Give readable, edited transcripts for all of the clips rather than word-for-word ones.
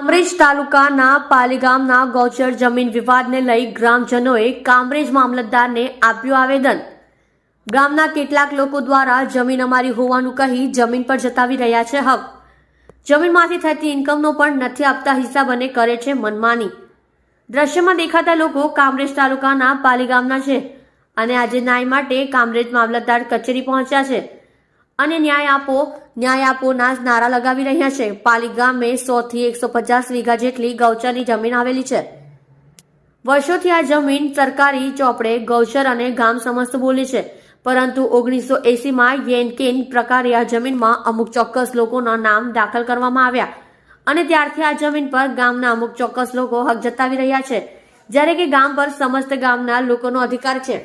કામરેજ તાલુકાના પાલી ગામના ગૌચર જમીન વિવાદને લઈ ગ્રામજનોએ કામરેજ મામલતદારને આપ્યું આવેદન। ગામના કેટલાક લોકો દ્વારા જમીન અમારી હોવાનું કહી જમીન પર જતાવી રહ્યા છે હક। જમીનમાંથી થતી ઇન્કમનો પણ નથી આપતા હિસાબ અને કરે છે મનમાની। દ્રશ્યમાં દેખાતા લોકો કામરેજ તાલુકાના પાલી ગામના છે અને આજે ન્યાય માટે કામરેજ મામલતદાર કચેરી પહોંચ્યા છે અને ન્યાય આપોના નારા લગાવી રહ્યા છે। પાલી ગામે 100 થી 150 વીઘા જેટલી ગૌચરની જમીન આવેલી છે। વર્ષોથી આ જમીન સરકારી ચોપડે ગૌચર અને ગામ સમસ્ત બોલે છે, પરંતુ 1980માં યેનકેન પ્રકારે આ જમીનમાં અમુક ચોક્કસ લોકોના નામ દાખલ કરવામાં આવ્યા અને ત્યારથી આ જમીન પર ગામના અમુક ચોક્કસ લોકો હક જતાવી રહ્યા છે, જ્યારે કે ગામ પર સમસ્ત ગામના લોકોનો અધિકાર છે।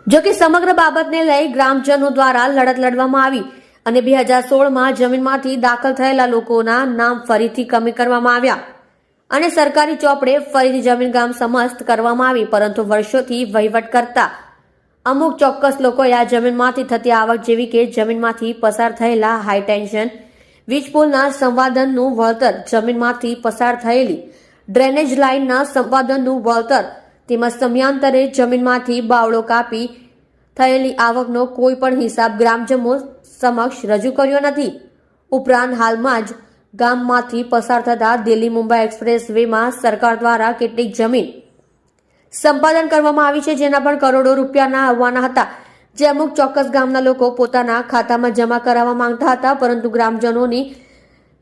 જો કે સમગ્ર બાબતને લઈ ગ્રામજનો દ્વારા લડત લડવામાં આવી અને 2016માં જમીનમાંથી દાખલ થયેલા લોકોના નામ ફરીથી કમી કરવામાં આવ્યા અને સરકારી ચોપડે ફરીથી જમીન ગામ સમસ્ત કરવામાં આવી, પરંતુ વર્ષોથી વહીવટ કરતા અમુક ચોક્કસ લોકોએ આ જમીનમાંથી થતી આવક જેવી કે જમીનમાંથી પસાર થયેલા હાઈ ટેન્શન વીજ પુલના સંવાદનનું વળતર, જમીનમાંથી પસાર થયેલી ડ્રેનેજ લાઇનના સંવાદનનું વળતર તેમજ સમયાંતરે જમીનમાંથી બાવળો કાપી થયેલી આવકનો કોઈ પણ હિસાબ ગ્રામજનો સમક્ષ રજૂ કર્યો નથી। ઉપરાંત હાલમાં જ ગામમાંથી પસાર થતા દિલ્હી મુંબઈ એક્સપ્રેસ વેમાં સરકાર દ્વારા કેટલીક જમીન સંપાદન કરવામાં આવી છે, જેના પણ કરોડો રૂપિયાના આવવાના હતા, જે અમુક ચોક્કસ ગામના લોકો પોતાના ખાતામાં જમા કરાવવા માંગતા હતા, પરંતુ ગ્રામજનોની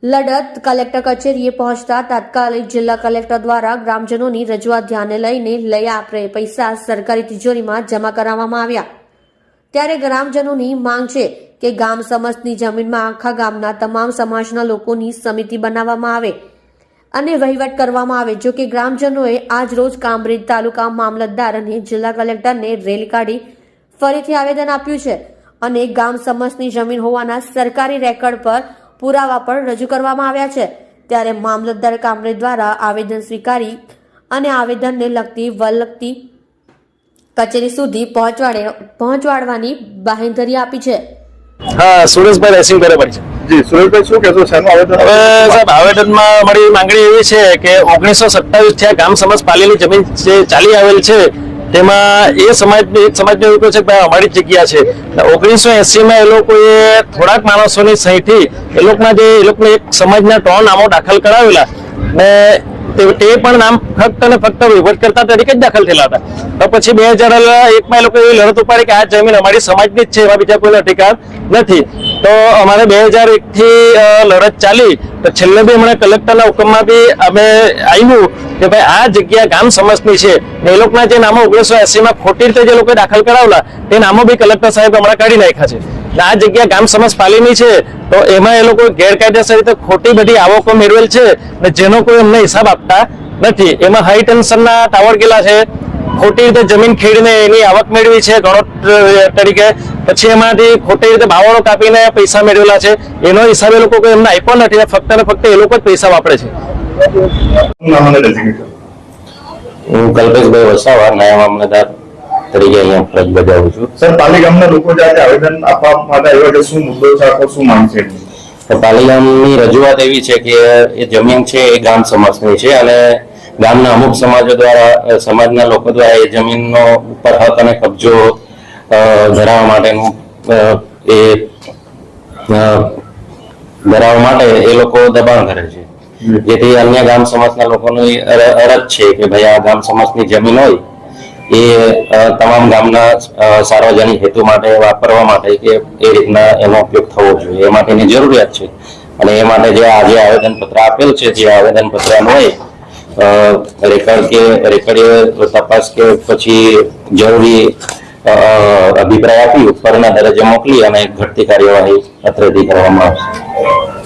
લડત કલેક્ટર કચેરીએ પહોંચતા તાત્કાલિક જિલ્લા કલેક્ટર દ્વારા ગ્રામજનોની રજૂઆત ધ્યાને લઈ આપરે પૈસા સરકારી તિજોરીમાં જમા કરાવવામાં આવ્યા। ત્યારે ગ્રામજનોની માંગ છે કે ગામ સમસ્તની જમીનમાં આખા ગામના તમામ સમાજના લોકોની સમિતિ બનાવવામાં આવે અને વહીવટ કરવામાં આવે। જો કે ગ્રામજનોએ આજ રોજ કામરેજ તાલુકા મામલતદાર અને જિલ્લા કલેક્ટરને રેલી કાઢી ફરીથી આવેદન આપ્યું છે અને ગામ સમસ્તની જમીન હોવાના સરકારી રેકોર્ડ પર પુરાવા પણ રજૂ કરવામાં આવ્યા છે। ત્યારે મામલતદાર કામરેજ દ્વારા આવેદન સ્વીકારી અને આવેદનને લગતી કચેરી સુધી પહોંચાડવાની બાંહેધરી આપી છે। હા, સુરેશભાઈ રેસિંગ બરાબર છે। જી સુરેશભાઈ, શું કહેશો? શાનું આવેદન? હવે સાહેબ, આવેદનમાં મારી માંગણી એવી છે કે 1927 થી ગામ સમાજ પાલીની જમીન જે ચાલી આવેલ છે તેમાં એક સમાજને એવું કહે છે કે અમારી જગ્યા છે। 1980માં એ લોકોએ થોડાક માણસોની સહીથી એ લોકોને એક સમાજના 3 નામો દાખલ કરાવેલા ને તે પણ નામ ફક્ત અને ફક્ત વહીવટકર્તા તરીકે જ દાખલ થયેલા હતા। તો પછી 2001માં એ લોકો એવી લડત ઉપાડી કે આ જમીન અમારી સમાજની જ છે, એમાં બીજા કોઈનો અધિકાર નથી। તો અમારે 2001 થી લડત ચાલી, તો છેલ્લે બી હમણાં કલેક્ટરના હુકમમાં બી અમે આવ્યું કે ભાઈ આ જગ્યા ગામ સમજની છે ને એ લોકોના જે નામો 1980માં ખોટી રીતે જે લોકો દાખલ કરાવેલા તે નામો બી કલેક્ટર સાહેબ હમણાં કાઢી નાખ્યા છે। આ જગ્યા ગામ સમાજ પાલીની છે, તો એમાં એ લોકો ગેરકાયદેસર રીતે ખોટી બધી આવકો મેળવેલ છે ને જેનો કોઈ અમને હિસાબ આપતા નથી। એમાં હાઈ ટેન્શનના ટાવર ગયેલા છે, ખોટી રીતે જમીન ખેડીને એની આવક મેળવી છે ગણોત તરીકે, પછી એમાંથી ખોટી રીતે બાવળો કાપીને પૈસા મેળવેલા છે, એનો હિસાબ એ લોકો કોઈ એમને આપ્યો નથી, ફક્ત ને ફક્ત એ લોકો જ પૈસા વાપરે છે। હું કલ્પેશભાઈ વસાવા, નાયબ મામલતદાર તરીકે અહીંયા ફરજ બજાવું છું। સર, પાલી ગામના લોકો જે આજે આવેદન આપવા માટે આવ્યા છે, શું મુદ્દો છે આખો, શું માંગ છે? પાલી ગામની રજૂઆત એવી છે કે એ જમીન છે એ ગામ સમાજની છે અને ગામના અમુક સમાજો દ્વારા, સમાજના લોકો દ્વારા એ જમીનનો ઉપર હક અને કબજો ધરાવવા માટેનું ધરાવવા માટે એ લોકો દબાણ કરે છે, જેથી અન્ય ગામ સમાજના લોકોની અરજ છે કે ભાઈ આ ગામ સમાજની જમીન હોય એ તમામ ગામના સાર્વજનિક હેતુ માટે વાપરવા માટે કે એ રીતના એનો ઉપયોગ થવો જોઈએ, એ માટેની જરૂરિયાત છે। અને એ માટે જે આજે આવેદનપત્ર આપેલ છે, જે આવેદનપત્ર અન્વયે રેકર્ડીય તપાસ કે પછી જરૂરી અભિપ્રાય આપી ઉપરના દરજ્જે મોકલી અને ઘટતી કાર્યવાહી અત્રેથી કરવામાં આવશે।